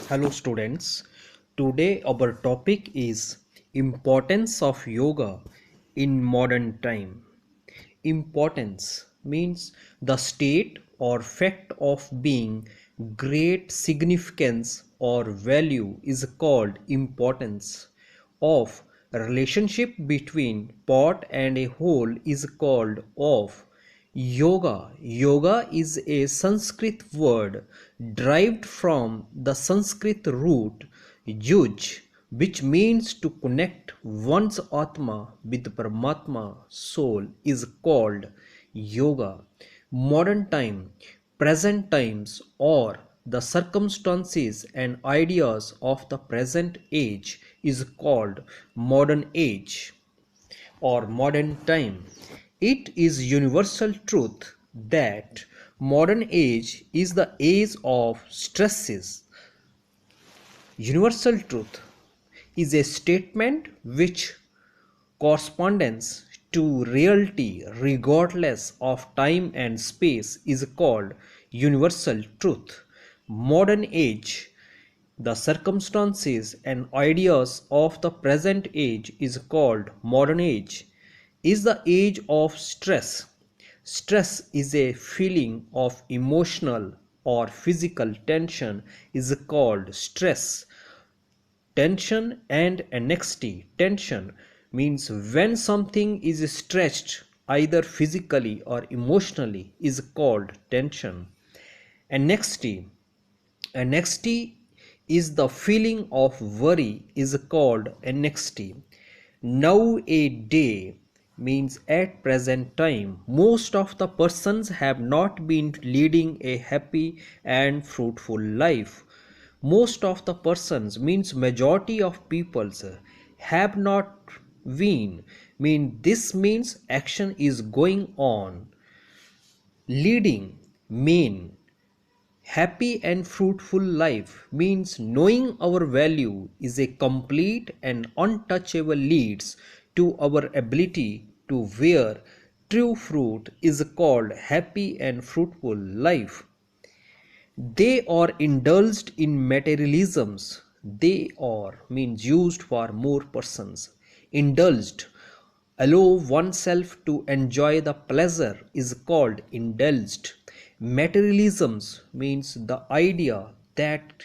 Hello students. Today our topic is importance of yoga in modern time. Importance means the state or fact of being great significance or value is called importance of relationship between part and a whole is called of yoga. Yoga is a Sanskrit word derived from the Sanskrit root yuj, which means to connect one's Atma with Paramatma soul, is called yoga. Modern time, present times, or the circumstances and ideas of the present age is called modern age or modern time. It is universal truth that modern age is the age of stresses. Universal truth is a statement which corresponds to reality regardless of time and space is called universal truth. Modern age, the circumstances and ideas of the present age is called modern age, is the age of stress. Stress is a feeling of emotional or physical tension is called stress. Tension and anxiety. Tension means when something is stretched either physically or emotionally is called tension. Anxiety. Anxiety is the feeling of worry is called anxiety. Nowadays means at present time. Most of the persons have not been leading a happy and fruitful life. Most of the persons means majority of peoples have not been. Mean this means action is going on. Leading mean happy and fruitful life means knowing our value is a complete and untouchable leads to our ability to bear true fruit is called happy and fruitful life. They are indulged in materialisms. They are means used for more persons. Indulged. Allow oneself to enjoy the pleasure is called indulged. Materialisms means the idea that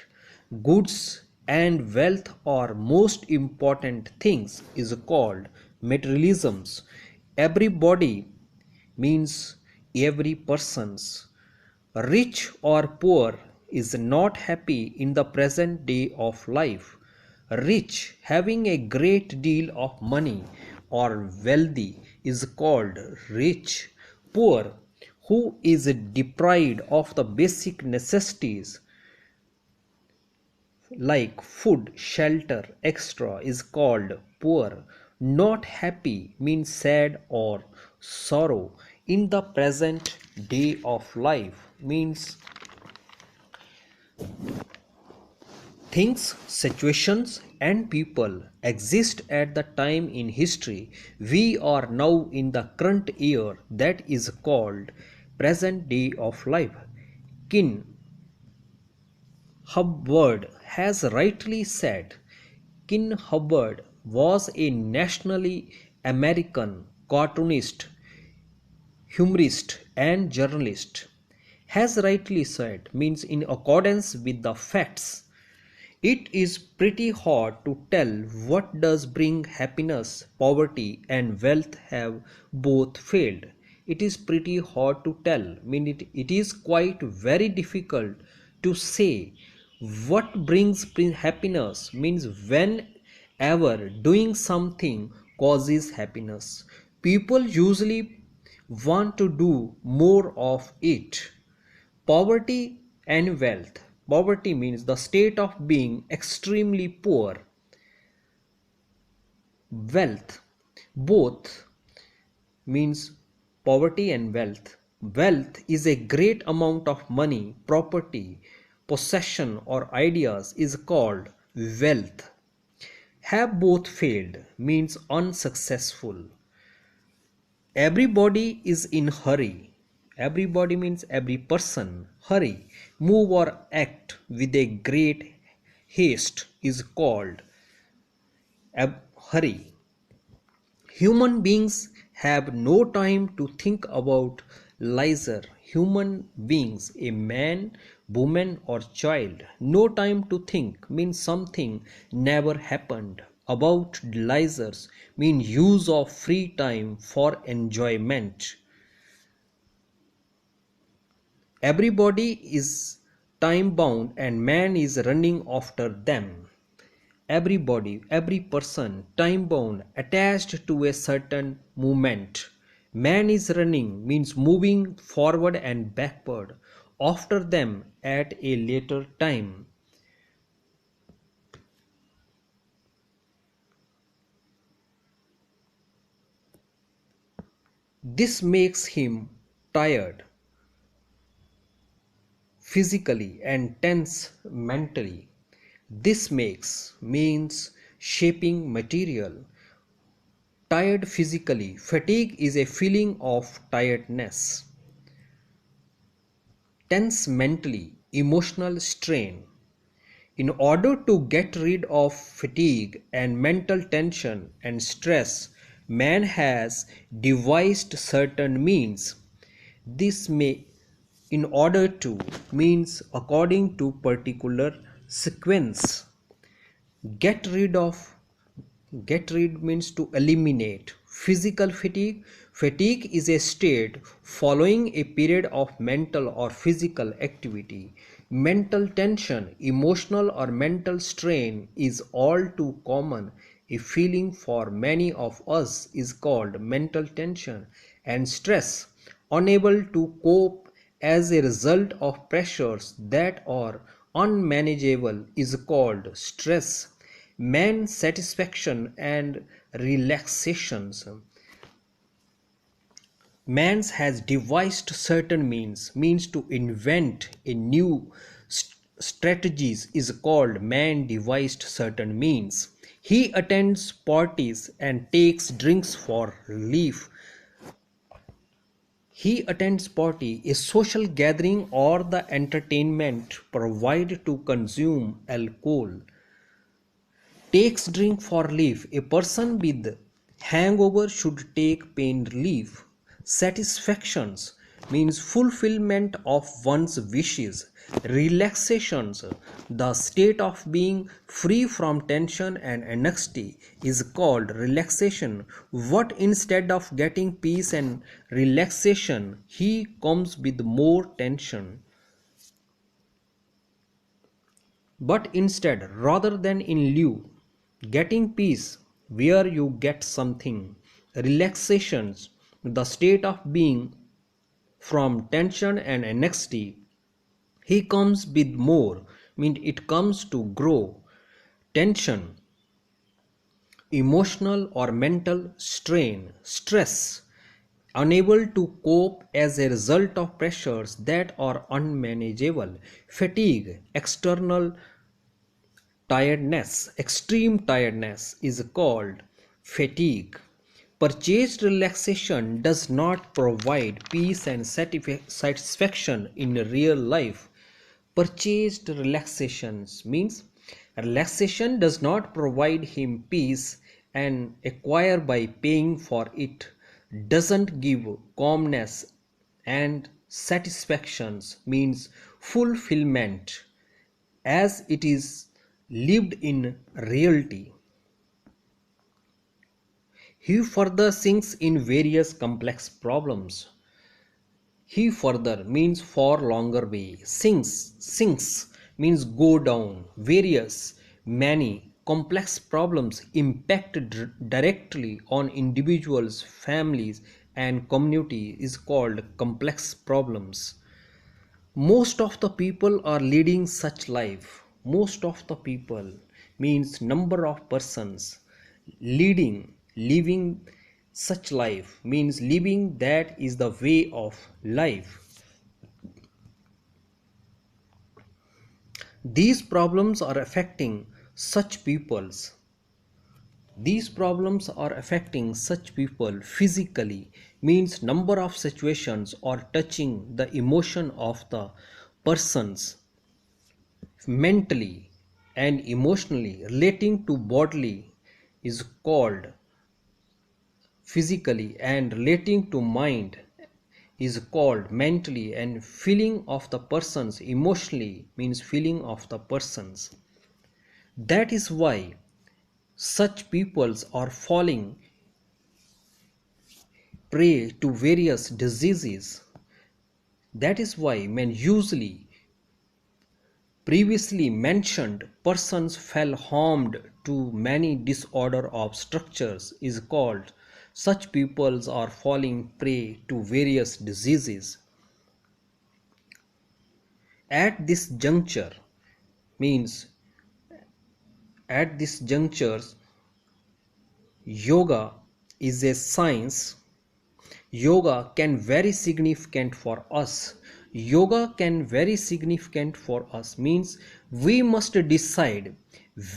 goods and wealth are most important things is called materialisms. Everybody means every person's. Rich or poor is not happy in the present day of life. Rich, having a great deal of money or wealthy, is called rich. Poor, who is deprived of the basic necessities like food, shelter, etc., is called poor. Not happy means sad or sorrow in the present day of life means things, situations, and people exist at the time in history. We are now in the current year that is called present day of life. Kin Hubbard has rightly said Kin Hubbard was a nationally American cartoonist, humorist, and journalist. Has rightly said means in accordance with the facts. It is pretty hard to tell what does bring happiness, poverty, and wealth have both failed. It is pretty hard to tell. It is quite very difficult to say what brings happiness means whenever doing something causes happiness. People usually want to do more of it. Poverty and wealth. Poverty means the state of being extremely poor. Wealth. Both means poverty and wealth. Wealth is a great amount of money, property, possession, or ideas is called wealth. Have both failed means unsuccessful. Everybody is in hurry. Everybody means every person. Hurry. Move or act with a great haste is called hurry. Human beings have no time to think about leisure. Human beings, a man, woman, or child, no time to think means something never happened. About leisure mean use of free time for enjoyment. Everybody is time bound and man is running after them. Everybody, every person, time bound, attached to a certain movement. Man is running means moving forward and backward after them at a later time. This makes him tired physically and tense mentally. This makes means shaping material. Tired physically. Fatigue is a feeling of tiredness. Tense mentally. Emotional strain. In order to get rid of fatigue and mental tension and stress, man has devised certain means. This may in order to means according to particular sequence. Get rid of Get rid means to eliminate. Physical fatigue. Fatigue is a state following a period of mental or physical activity. Mental tension, emotional or mental strain is all too common. A feeling for many of us is called mental tension and stress. Unable to cope as a result of pressures that are unmanageable is called stress. Man satisfaction and relaxations. Man has devised certain means to invent a new strategies is called man devised certain means. He attends parties and takes drinks for relief. He attends party, a social gathering or the entertainment provided to consume alcohol. Takes drink for relief. A person with hangover should take pain relief. Satisfactions means fulfillment of one's wishes. Relaxations, the state of being free from tension and anxiety, is called relaxation. What instead of getting peace and relaxation, he comes with more tension. But instead, rather than in lieu, getting peace where you get something, relaxations, the state of being from tension and anxiety, he comes with more, mean it comes to grow, tension, emotional or mental strain, stress, unable to cope as a result of pressures that are unmanageable, fatigue, external tiredness, extreme tiredness is called fatigue. Purchased relaxation does not provide peace and satisfaction in real life. Purchased relaxations means relaxation does not provide him peace and acquire by paying for it doesn't give calmness and satisfactions means fulfillment as it is lived in reality. He further sinks in various complex problems. He further means for longer way. Sinks means go down. Various, many complex problems impact directly on individuals, families, and community is called complex problems. Most of the people are leading such life. Most of the people means number of persons living such life means living that is the way of life. These problems are affecting such peoples. These problems are affecting such people physically means number of situations are touching the emotion of the persons mentally and emotionally, relating to bodily is called physically, and relating to mind is called mentally, and feeling of the persons emotionally means feeling of the persons. That is why such peoples are falling prey to various diseases. That is why men usually previously mentioned persons fell harmed to many disorder of structures is called such peoples are falling prey to various diseases. At this juncture means at this junctures yoga is a science. Yoga can very significant for us. Yoga can very significant for us means we must decide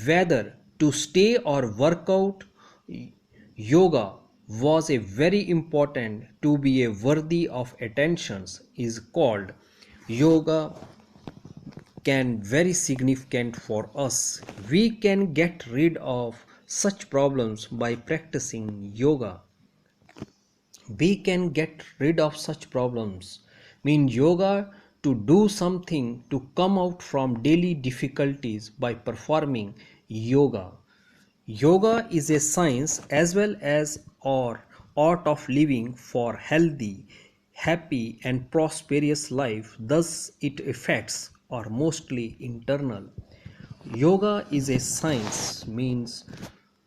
whether to stay or work out. Yoga was a very important to be a worthy of attentions is called yoga can very significant for us. We can get rid of such problems by practicing yoga. We can get rid of such problems mean yoga to do something to come out from daily difficulties by performing yoga. Yoga is a science as well as or art of living for healthy, happy and prosperous life. Thus its effects are mostly internal. Yoga is a science means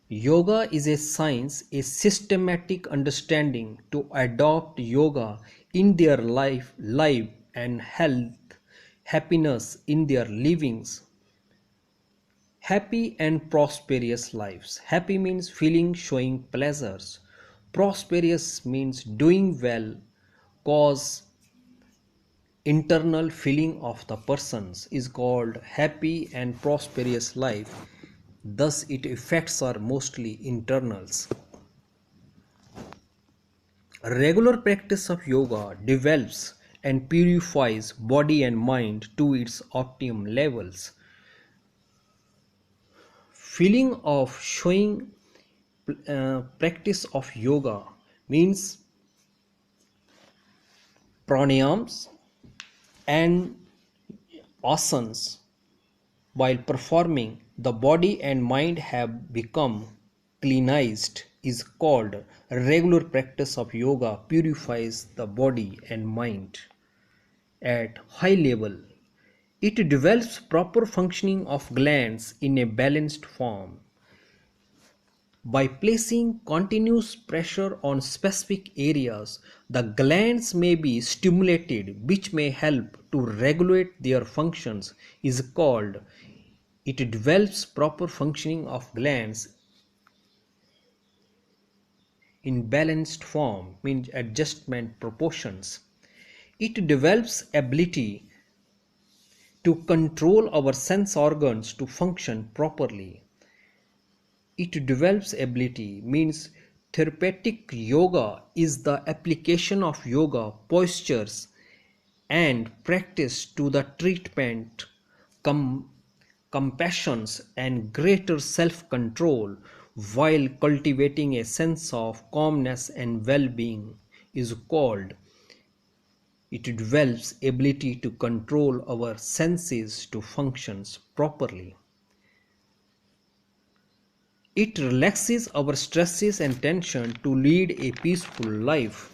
yoga is a science, a systematic understanding to adopt yoga in their life and health, happiness in their livings. Happy and prosperous lives. Happy means feeling, showing pleasures. Prosperous means doing well, cause internal feeling of the persons is called happy and prosperous life. Thus its effects are mostly internals. Regular practice of yoga develops and purifies body and mind to its optimum levels. Feeling of showing practice of yoga means pranayams and asanas. While performing, the body and mind have become cleansed is called regular practice of yoga purifies the body and mind. At high level, it develops proper functioning of glands in a balanced form. By placing continuous pressure on specific areas, the glands may be stimulated, which may help to regulate their functions is called it develops proper functioning of glands in balanced form means adjustment proportions. It develops ability to control our sense organs to function properly. It develops ability means therapeutic yoga is the application of yoga postures and practice to the treatment compassions and greater self-control while cultivating a sense of calmness and well-being is called it develops ability to control our senses to functions properly. It relaxes our stresses and tension to lead a peaceful life.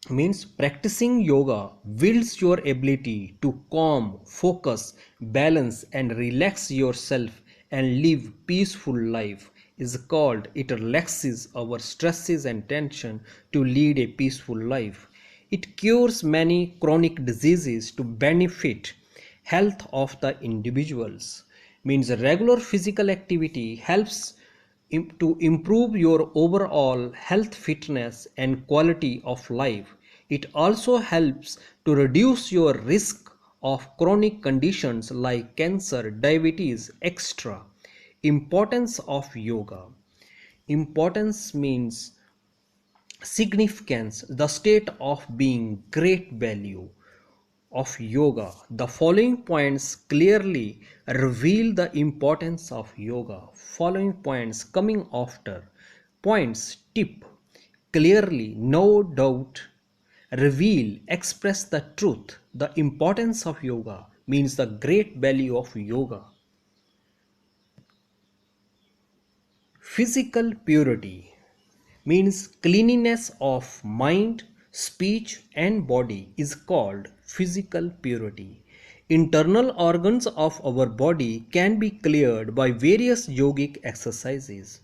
Means practicing yoga builds your ability to calm, focus, balance and relax yourself and live peaceful life is called it relaxes our stresses and tension to lead a peaceful life. It cures many chronic diseases to benefit health of the individuals. Means regular physical activity helps to improve your overall health, fitness and quality of life. It also helps to reduce your risk of chronic conditions like cancer, diabetes, etc. Importance of yoga. Importance means significance, the state of being great value of yoga. The following points clearly reveal the importance of yoga. Following points coming after. Points tip clearly, no doubt, reveal, express the truth. The importance of yoga means the great value of yoga. Physical purity means cleanliness of mind, speech, and body is called physical purity. Internal organs of our body can be cleared by various yogic exercises.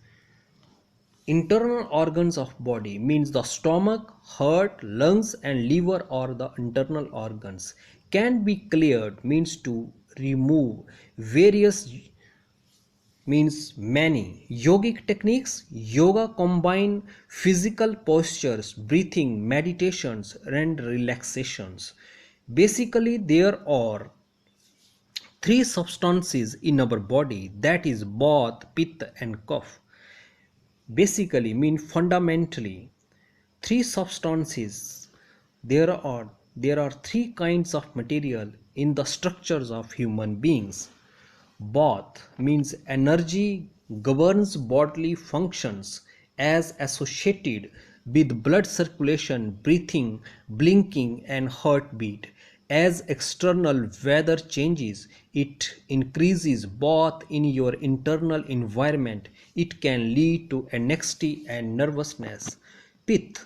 Internal organs of body means the stomach, heart, lungs, and liver are the internal organs. Can be cleared means to remove various means many. Yogic techniques, yoga combine physical postures, breathing, meditations, and relaxations. Basically, there are three substances in our body, that is Vata, Pitta, and Kapha. Basically mean fundamentally three substances. There are three kinds of material in the structures of human beings. Both means energy governs bodily functions as associated with blood circulation, breathing, blinking, and heartbeat. As external weather changes, it increases both in your internal environment. It can lead to anxiety and nervousness. Pith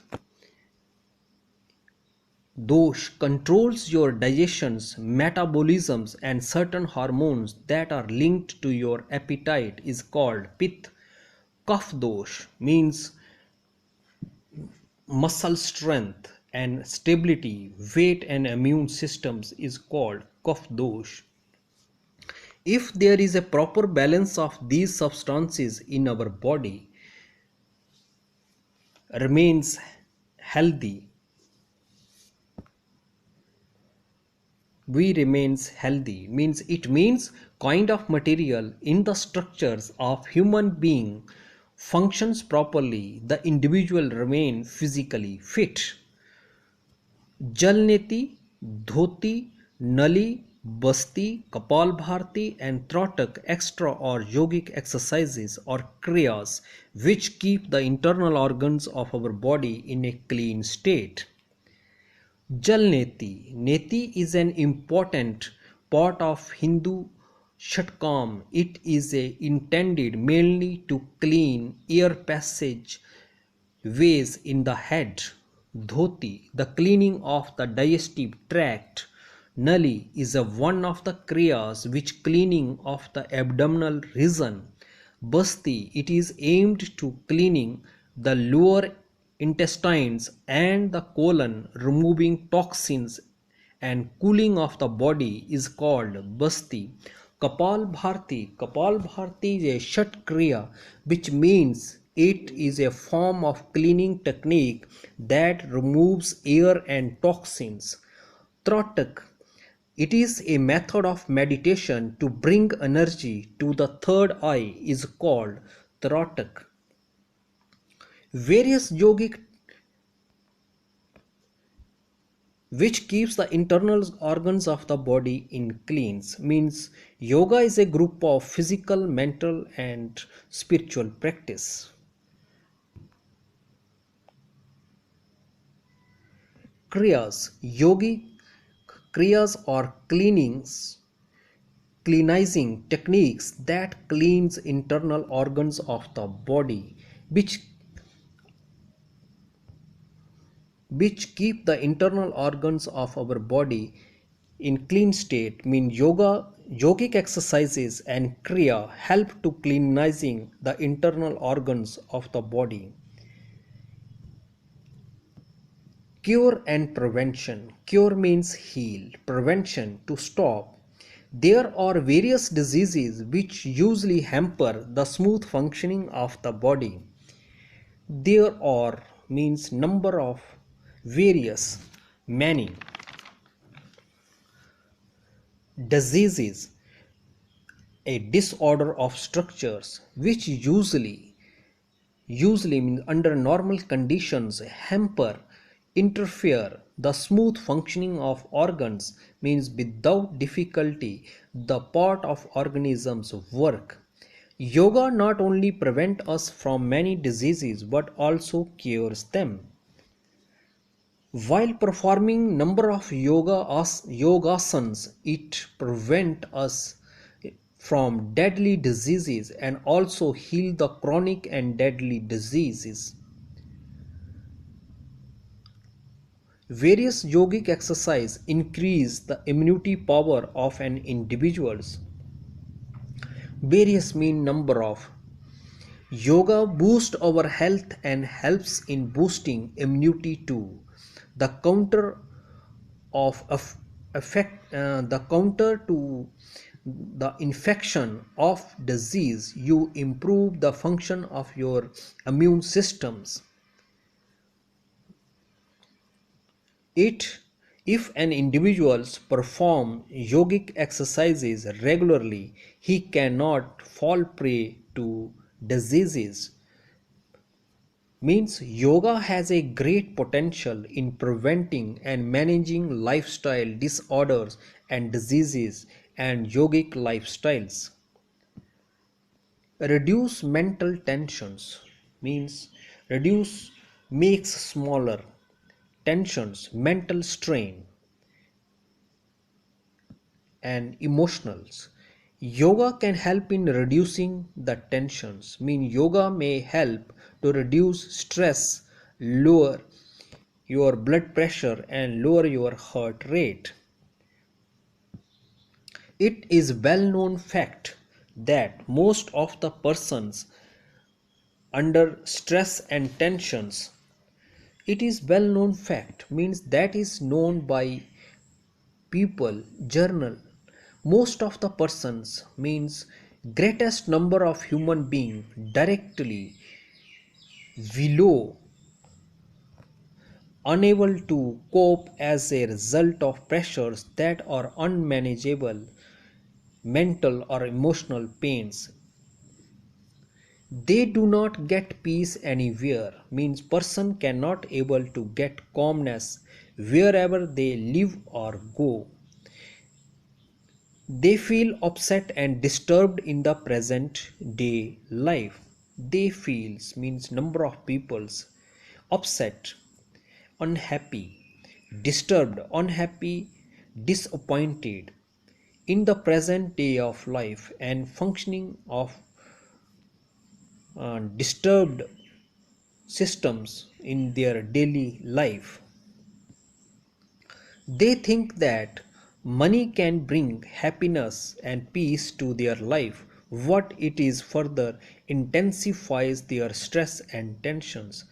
Dosh controls your digestions, metabolisms, and certain hormones that are linked to your appetite is called Pith. Kapha dosh means muscle strength and stability, weight and immune systems is called Kapha dosh. If there is a proper balance of these substances in our body, remains healthy, we remains healthy means it means kind of material in the structures of human being functions properly, the individual remain physically fit. Jalneti, dhoti, nali, basti, kapalbharti, and trotak extra or yogic exercises or kriyas which keep the internal organs of our body in a clean state. Jal Neti. Neti is an important part of Hindu Shatkam. It is intended mainly to clean air passage ways in the head. Dhoti, the cleaning of the digestive tract. Nali is one of the kriyas which cleaning of the abdominal region. Basti, it is aimed to cleaning the lower intestines and the colon, removing toxins and cooling of the body is called Basti. Kapal Bharti is a Shat Kriya, which means it is a form of cleaning technique that removes air and toxins. Trotak, it is a method of meditation to bring energy to the third eye is called Trotak. Various yogic which keeps the internal organs of the body in cleans means yoga is a group of physical, mental, and spiritual practice. Kriyas, yogi kriyas or cleansing techniques that cleans internal organs of the body which keep the internal organs of our body in clean state mean yogic exercises and kriya help to cleansing the internal organs of the body. Cure and prevention. Cure means heal, prevention to stop. There are various diseases which usually hamper the smooth functioning of the body. There are means number of various many diseases, a disorder of structures which usually means under normal conditions hamper interfere the smooth functioning of organs, means without difficulty the part of organisms work. Yoga not only prevent us from many diseases but also cures them. While performing number of yogasanas, it prevent us from deadly diseases and also heal the chronic and deadly diseases. Various yogic exercise increase the immunity power of an individuals. Various mean number of. Yoga boosts our health and helps in boosting immunity too. The counter of the counter to the infection of disease, you improve the function of your immune systems. It If an individual perform yogic exercises regularly, he cannot fall prey to diseases. Means yoga has a great potential in preventing and managing lifestyle disorders and diseases and yogic lifestyles. Reduce mental tensions, means reduce makes smaller tensions, mental strain and emotionals. Yoga can help in reducing the tensions. Yoga may help to reduce stress, lower your blood pressure and lower your heart rate. It is well known fact that most of the persons under stress and tensions, it is well known fact, means that is known by people journal, most of the persons, means greatest number of human being directly below unable to cope as a result of pressures that are unmanageable, mental or emotional pains. They do not get peace anywhere, means person cannot able to get calmness wherever they live or go. They feel upset and disturbed in the present day life. They feels, means number of peoples, upset, unhappy, disturbed, unhappy, disappointed in the present day of life and functioning of disturbed systems in their daily life. They think that money can bring happiness and peace to their life. What it is further intensifies their stress and tensions.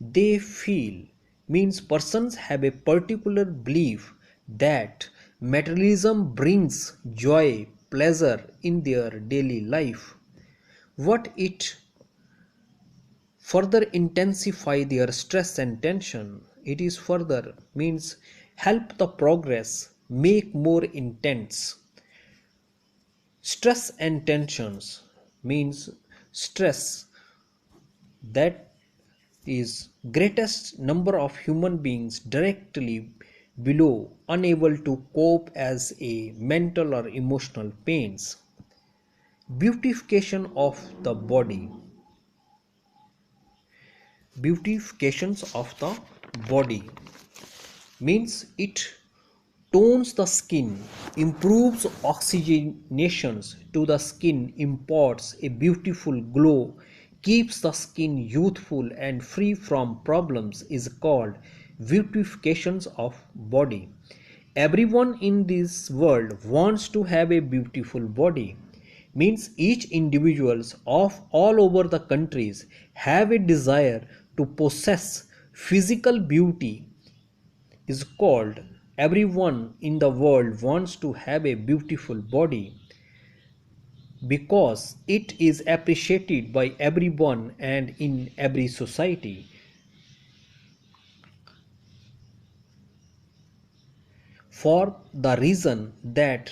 They feel, means persons have a particular belief that materialism brings joy, pleasure in their daily life. What it further intensify their stress and tension, it is further, means help the progress make more intense. Stress and tensions, means stress, that is greatest number of human beings directly below unable to cope as a mental or emotional pains. Beautification of the body, beautifications of the body, means it tones the skin, improves oxygenations to the skin, imparts a beautiful glow, keeps the skin youthful and free from problems, is called beautifications of body. Everyone in this world wants to have a beautiful body, means each individuals of all over the countries have a desire to possess physical beauty, is called everyone in the world wants to have a beautiful body because it is appreciated by everyone and in every society, for the reason that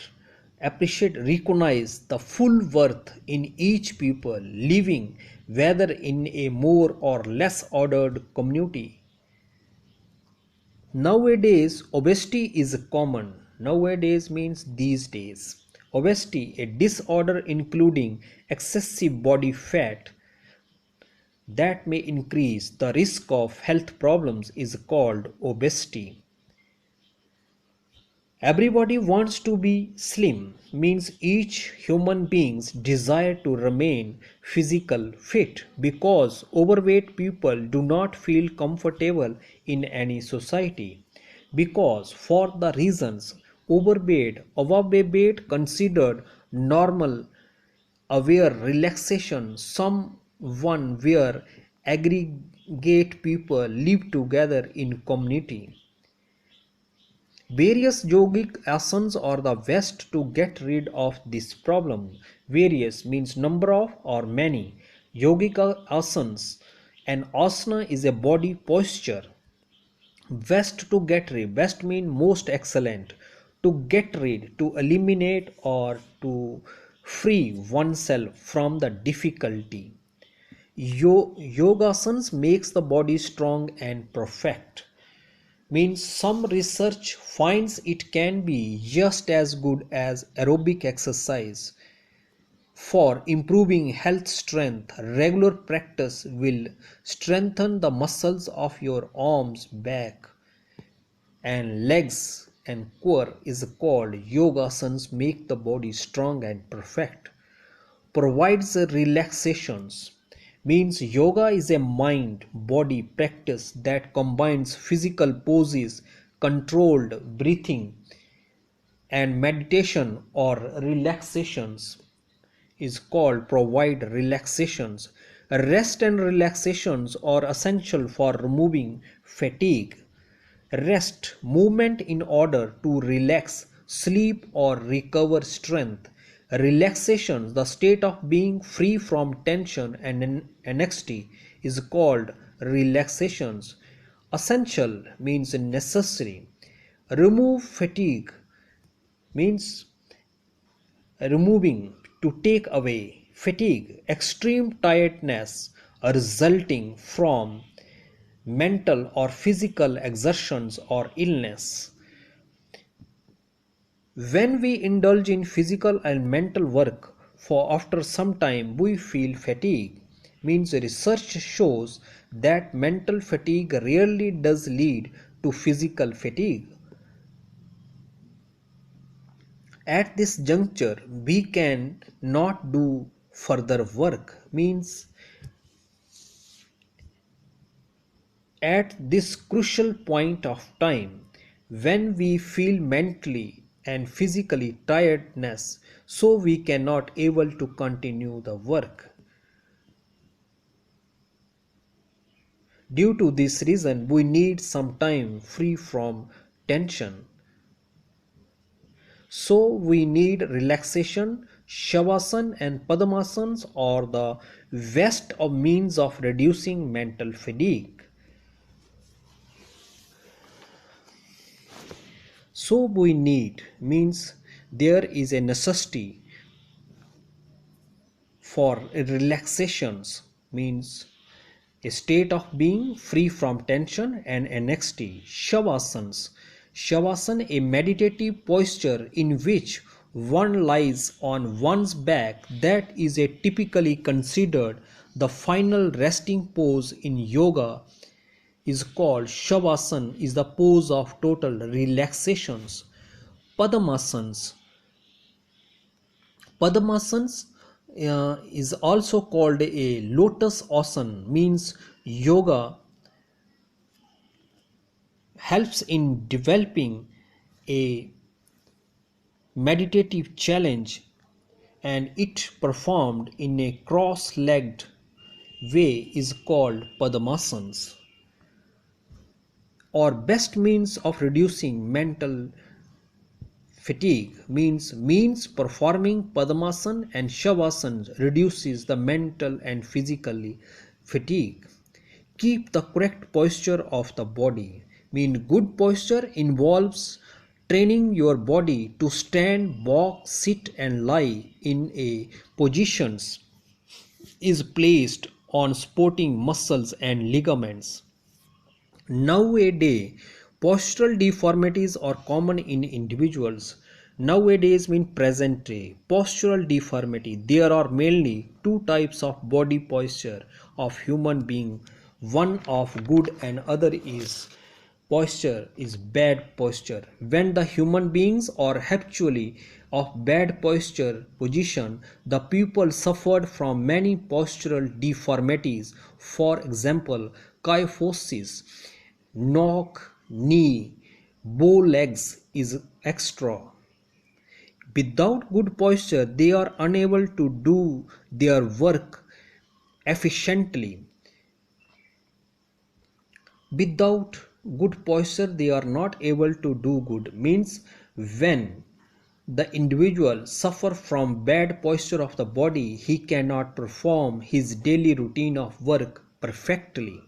appreciate recognize the full worth in each people living whether in a more or less ordered community. Nowadays, obesity is common. Nowadays means these days. Obesity, a disorder including excessive body fat that may increase the risk of health problems, is called obesity. Everybody wants to be slim means each human being's desire to remain physical fit because overweight people do not feel comfortable in any society because for the reasons overweight considered normal aware relaxation someone where aggregate people live together in community. Various yogic asanas are the best to get rid of this problem. Various means number of or many. Yogic asanas. An asana is a body posture. Best to get rid. Best mean most excellent. To get rid, to eliminate or to free oneself from the difficulty. Yogasanas makes the body strong and perfect means some research finds it can be just as good as aerobic exercise for improving health strength. Regular practice will strengthen the muscles of your arms, back and legs and core is called yogasanas make the body strong and perfect. Provides relaxations means yoga is a mind body practice that combines physical poses, controlled breathing and meditation or relaxations is called provide relaxations. Rest and relaxations are essential for removing fatigue. Rest, movement in order to relax, sleep or recover strength. Relaxation, the state of being free from tension and anxiety, is called relaxations. Essential means necessary. Remove fatigue means removing, to take away fatigue, extreme tiredness resulting from mental or physical exertions or illness. When we indulge in physical and mental work for after some time we feel fatigue means research shows that mental fatigue rarely does lead to physical fatigue. At this juncture we can not do further work means at this crucial point of time when we feel mentally and physically tiredness so we cannot able to continue the work. Due to this reason we need some time free from tension, so we need relaxation. Shavasana and padmasanas are the best of means of reducing mental fatigue. So we need means there is a necessity for relaxations means a state of being free from tension and anxiety. Shavasanas. Shavasana, a meditative posture in which one lies on one's back that is a typically considered the final resting pose in yoga is called Shavasana is the pose of total relaxations. Padmasanas. Padmasanas is also called a lotus asana means yoga helps in developing a meditative challenge and it performed in a cross-legged way is called padmasanas or best means of reducing mental fatigue means performing padmasana and shavasana reduces the mental and physically fatigue. Keep the correct posture of the body. Good posture involves training your body to stand, walk, sit and lie in a positions is placed on supporting muscles and ligaments. Nowadays Postural deformities are common in individuals. Nowadays mean present day. Postural deformity. There are mainly two types of body posture of human being. One of good and other is posture is bad posture. When the human beings are habitually of bad posture position, the people suffered from many postural deformities. For example, kyphosis, knock, knee, bow legs is extra. Without good posture, they are unable to do their work efficiently. Without good posture, they are not able to do good. Means when the individual suffer from bad posture of the body, he cannot perform his daily routine of work perfectly.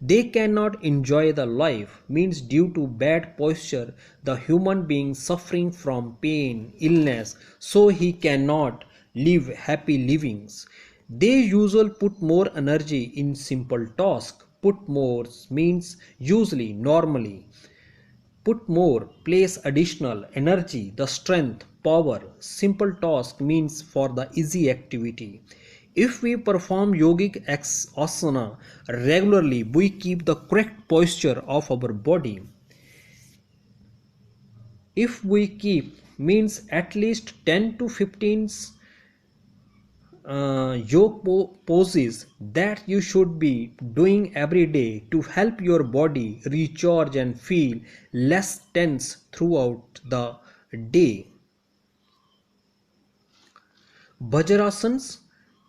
They cannot enjoy the life. Means due to bad posture, the human being suffering from pain, illness, so he cannot live happy livings. They usually put more energy in simple task. Put more means usually, normally. Put more, place additional energy, the strength, power. Simple task means for the easy activity. If we perform yogic asana regularly, we keep the correct posture of our body. If we keep means at least 10 to 15 poses that you should be doing every day to help your body recharge and feel less tense throughout the day. Bhajarasans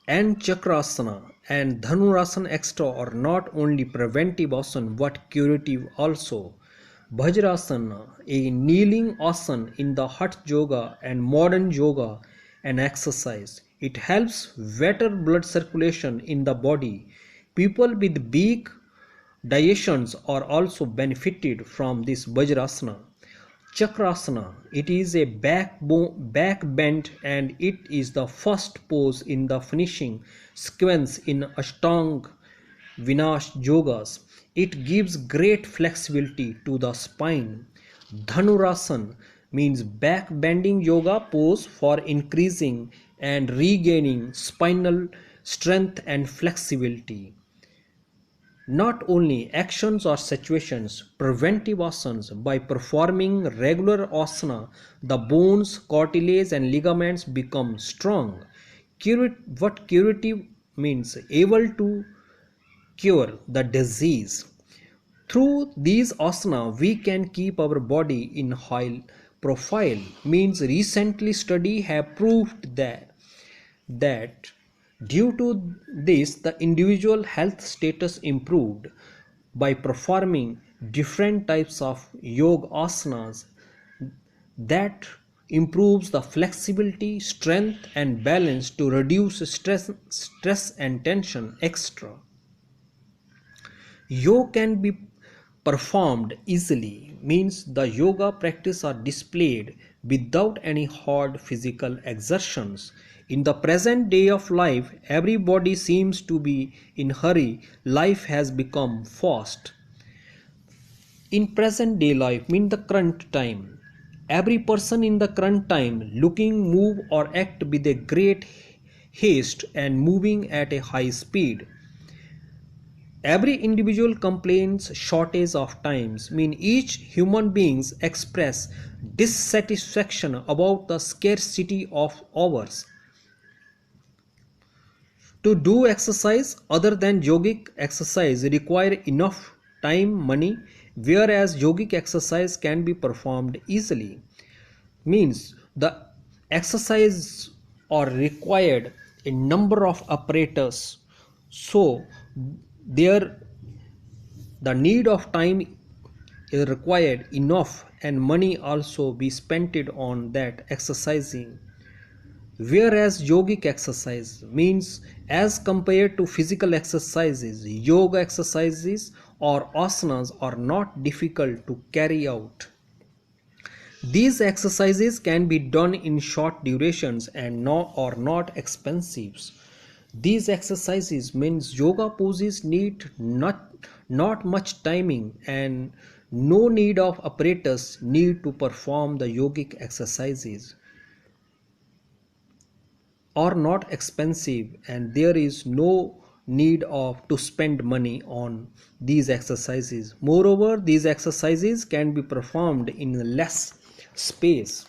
and Chakrasana and Dhanurasana extra are not only preventive asana but curative also. Bhajarasana, a kneeling asana in the Hatha yoga and modern yoga, an exercise. It helps better blood circulation in the body. People with weak digestions are also benefited from this Vajrasana. Chakrasana, it is a back bend and it is the first pose in the finishing sequence in Ashtanga Vinash yogas. It gives great flexibility to the spine. Dhanurasana means back bending yoga pose for increasing and regaining spinal strength and flexibility. Not only actions or situations, preventive asanas. By performing regular asana, the bones, cartilage and ligaments become strong. What curative means? Able to cure the disease. Through these asana, we can keep our body in high profile. Means recently study have proved that due to this the individual health status improved by performing different types of yoga asanas that improves the flexibility, strength and balance to reduce stress and tension extra. Yoga can be performed easily. Means the yoga practice are displayed without any hard physical exertions. In the present day of life, everybody seems to be in hurry. Life has become fast. In present day life, mean the current time, every person in the current time looking, move or act with a great haste and moving at a high speed. Every individual complains shortage of times. Mean each human beings express dissatisfaction about the scarcity of hours to do exercise. Other than yogic exercise require enough time, money, whereas yogic exercise can be performed easily. Means the exercise are required a number of apparatus, so there the need of time is required enough and money also be spent on that exercising. Whereas yogic exercise means as compared to physical exercises, yoga exercises or asanas are not difficult to carry out. These exercises can be done in short durations and are not expensive. These exercises means yoga poses need not much timing and No need of apparatus need to perform the yogic exercises are not expensive, and there is no need of to spend money on these exercises. Moreover, these exercises can be performed in less space.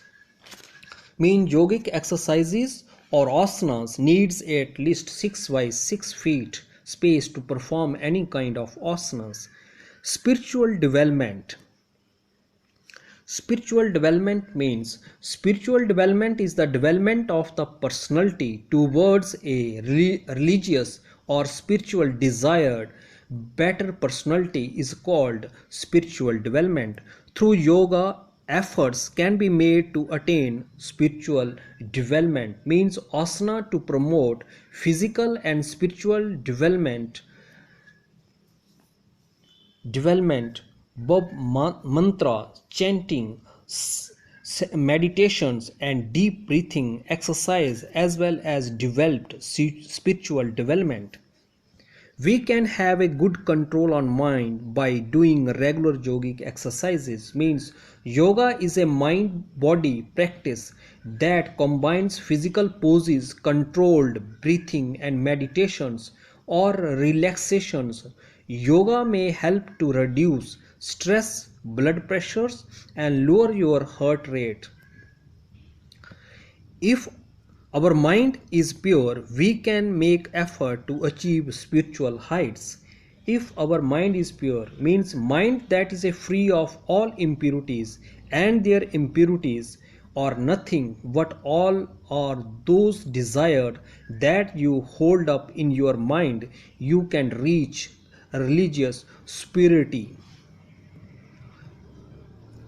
Mean yogic exercises or asanas needs at least 6 by 6 feet space to perform any kind of asanas. Spiritual development. Spiritual development is the development of the personality towards a religious or spiritual desired better personality is called spiritual development. Through yoga, efforts can be made to attain spiritual development. Means asana to promote physical and spiritual development, mantra chanting, meditations and deep breathing exercise, as well as developed spiritual development. We can have a good control on mind by doing regular yogic exercises. Means yoga is a mind body practice that combines physical poses, controlled breathing and meditations or relaxations. Yoga may help to reduce stress, blood pressures and lower your heart rate. If our mind is pure, we can make effort to achieve spiritual heights. If our mind is pure, means mind that is free of all impurities, and their impurities are nothing but all are those desired that you hold up in your mind, you can reach religious purity.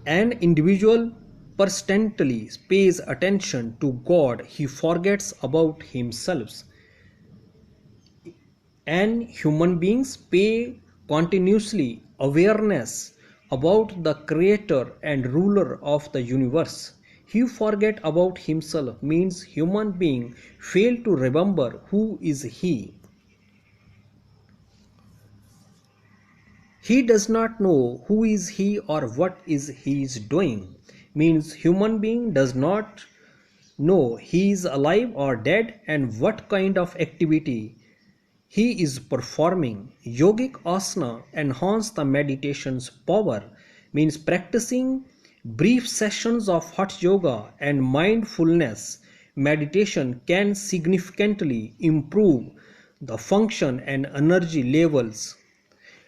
An individual persistently pays attention to God, he forgets about himself. And human beings pay continuously awareness about the creator and ruler of the universe. He forget about himself means human being fail to remember who is he. He does not know who is he or what is he is doing. Means human being does not know he is alive or dead and what kind of activity he is performing. Yogic asana enhance the meditation's power. Means practicing brief sessions of hot yoga and mindfulness meditation can significantly improve the function and energy levels.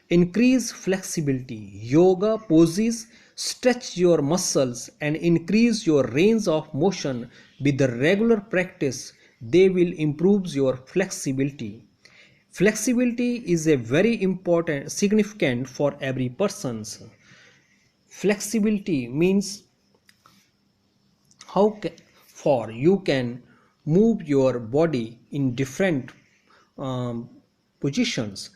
Increase flexibility. Yoga poses stretch your muscles and increase your range of motion. With the regular practice, they will improve your flexibility. Flexibility is a very important, significant for every person. Flexibility means how far you can move your body in different um, positions.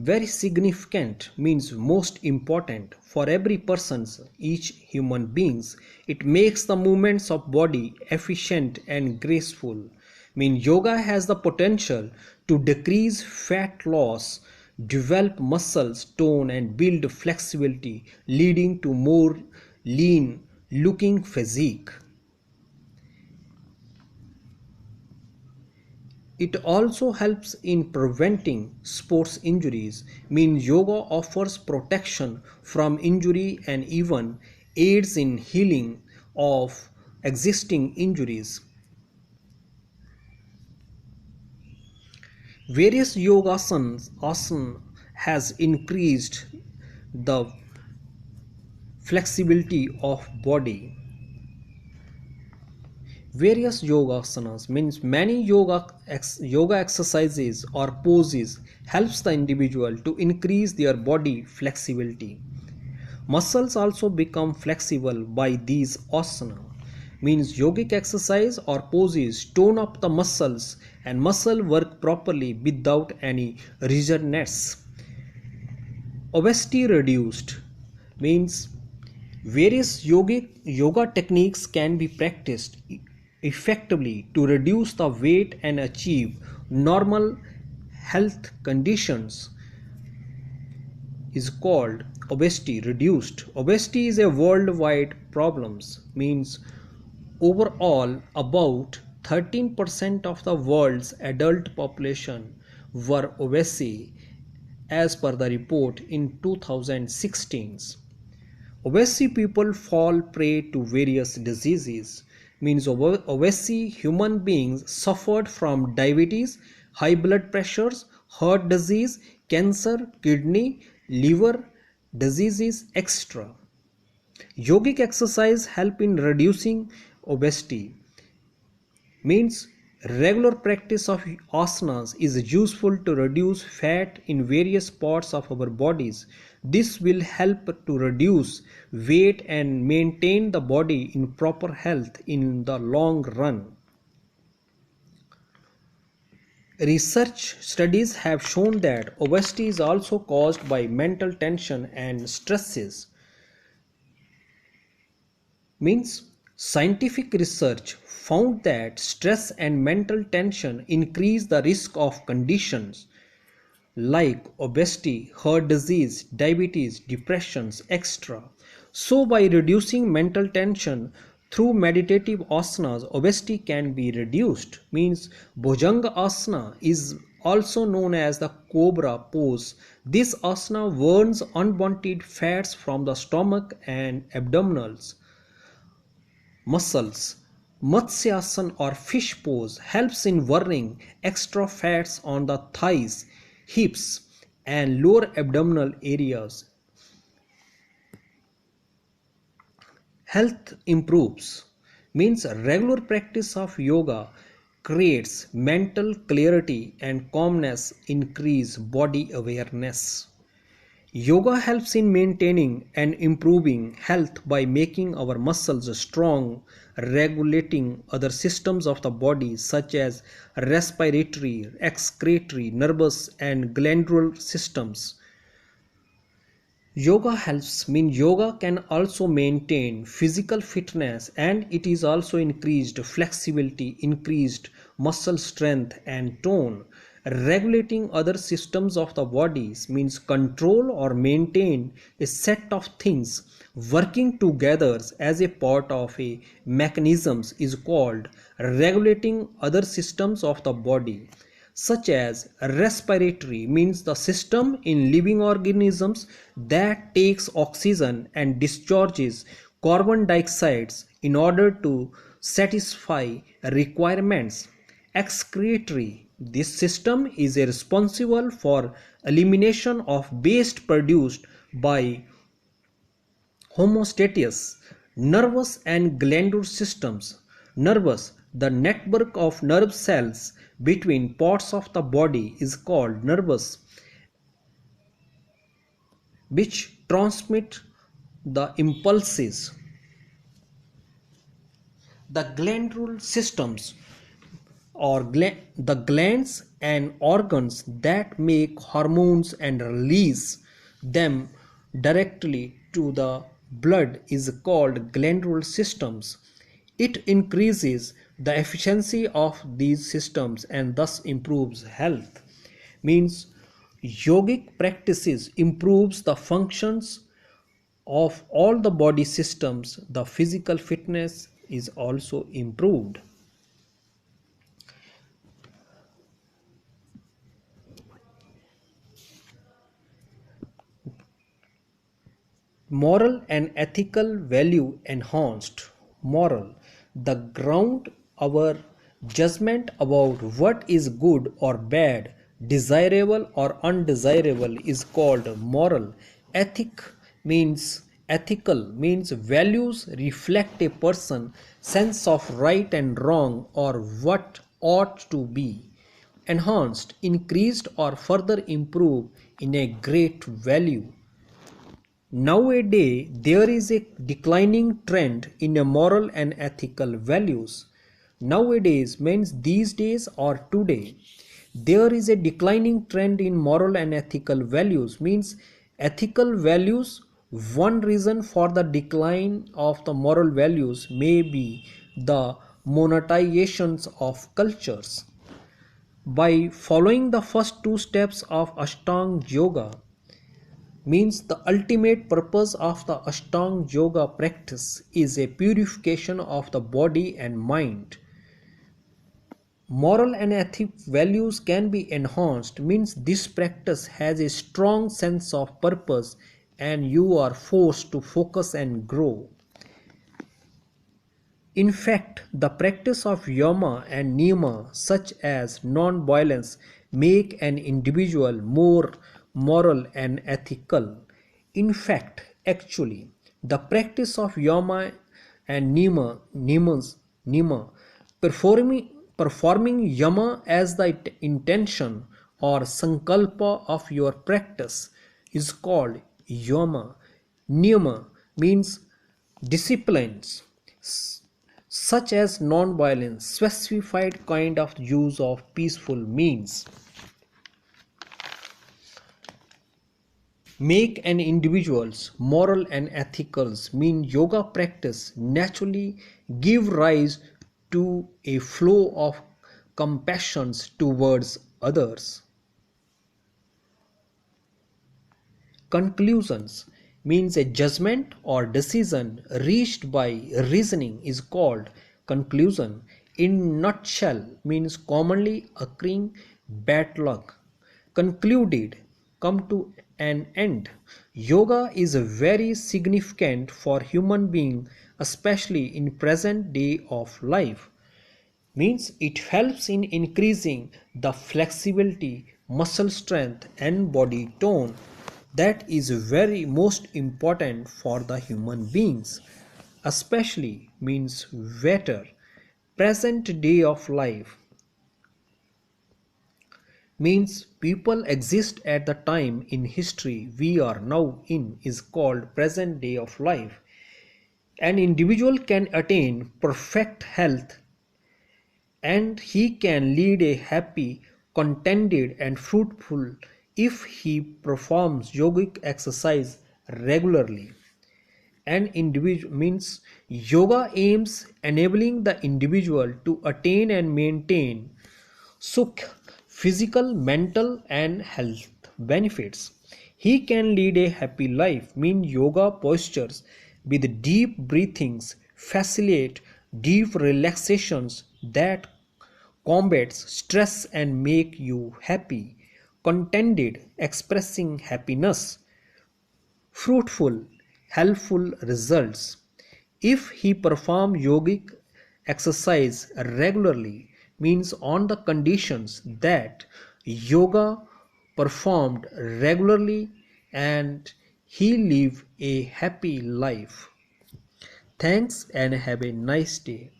Very significant means most important for every person's each human beings. It makes the movements of body efficient and graceful. Mean yoga has the potential to decrease fat loss, develop muscles tone and build flexibility, leading to more lean looking physique. It also helps in preventing sports injuries. Means yoga offers protection from injury and even aids in healing of existing injuries. Various asana has increased the flexibility of body. Various yoga asanas means many yoga exercises or poses helps the individual to increase their body flexibility. Muscles also become flexible by these asana. Means yogic exercise or poses tone up the muscles and muscle work properly without any rigidness. Obesity reduced means various yoga techniques can be practiced effectively to reduce the weight and achieve normal health conditions. is called obesity reduced. Obesity is a worldwide problem, means overall about 13% of the world's adult population were obese as per the report in 2016. Obese people fall prey to various diseases. Means obese human beings suffered from diabetes, high blood pressures, heart disease, cancer, kidney, liver diseases, etc. Yogic exercise help in reducing obesity. Means regular practice of asanas is useful to reduce fat in various parts of our bodies. This will help to reduce weight and maintain the body in proper health in the long run. Research studies have shown that obesity is also caused by mental tension and stresses. Means scientific research found that stress and mental tension increase the risk of conditions like obesity, heart disease, diabetes, depressions, etc. So by reducing mental tension through meditative asanas, obesity can be reduced. Means Bhujanga asana is also known as the cobra pose. This asana burns unwanted fats from the stomach and abdominals muscles. Matsyasana or fish pose helps in burning extra fats on the thighs, hips, and lower abdominal areas. Health improves. Means regular practice of yoga creates mental clarity and calmness, increase body awareness. Yoga helps in maintaining and improving health by making our muscles strong, regulating other systems of the body such as respiratory, excretory, nervous, and glandular systems. Yoga can also maintain physical fitness, and it is also increased flexibility, increased muscle strength and tone. Regulating other systems of the bodies means control or maintain a set of things working together as a part of a mechanisms is called regulating other systems of the body, such as respiratory means the system in living organisms that takes oxygen and discharges carbon dioxide in order to satisfy requirements. Excretory, this system is responsible for elimination of waste produced by homeostasis. Nervous and glandular systems. Nervous, the network of nerve cells between parts of the body is called nervous, which transmit the impulses. The glandular systems or the glands and organs that make hormones and release them directly to the blood is called glandular systems. It increases the efficiency of these systems and thus improves health. Means yogic practices improves the functions of all the body systems. The physical fitness is also improved. Moral and ethical value enhanced. Moral, the ground our judgment about what is good or bad, desirable or undesirable is called moral. Ethical means values reflect a person's sense of right and wrong or what ought to be. Enhanced, increased or further improved in a great value. Nowadays, there is a declining trend in a moral and ethical values. Nowadays means these days or today. There is a declining trend in moral and ethical values. Means ethical values. One reason for the decline of the moral values may be the monetizations of cultures. By following the first two steps of Ashtanga Yoga, means the ultimate purpose of the Ashtanga yoga practice is a purification of the body and mind. Moral and ethic values can be enhanced means this practice has a strong sense of purpose and you are forced to focus and grow. In fact, the practice of yama and niyama, such as non-violence, make an individual more moral and ethical. In fact, actually, the practice of yama and niyama, performing yama as the intention or sankalpa of your practice is called yama. Niyama means disciplines such as non-violence, specified kind of use of peaceful means, make an individual's moral and ethicals mean yoga practice naturally give rise to a flow of compassion towards others. Conclusions means a judgment or decision reached by reasoning is called conclusion. In nutshell means commonly occurring bad luck. Concluded, come to an end. Yoga is very significant for human being, especially in present day of life means it helps in increasing the flexibility, muscle strength and body tone that is very most important for the human beings, especially means better present day of life means people exist at the time in history we are now in is called present day of life. An individual can attain perfect health and he can lead a happy, contented, and fruitful if he performs yogic exercise regularly. An individual means yoga aims enabling the individual to attain and maintain sukh, physical, mental, and health benefits. He can lead a happy life. Mean yoga postures with deep breathings facilitate deep relaxations that combats stress and make you happy. Contented, expressing happiness fruitful, helpful results. If he perform yogic exercise regularly, means on the conditions that yoga performed regularly and he live a happy life. Thanks and have a nice day.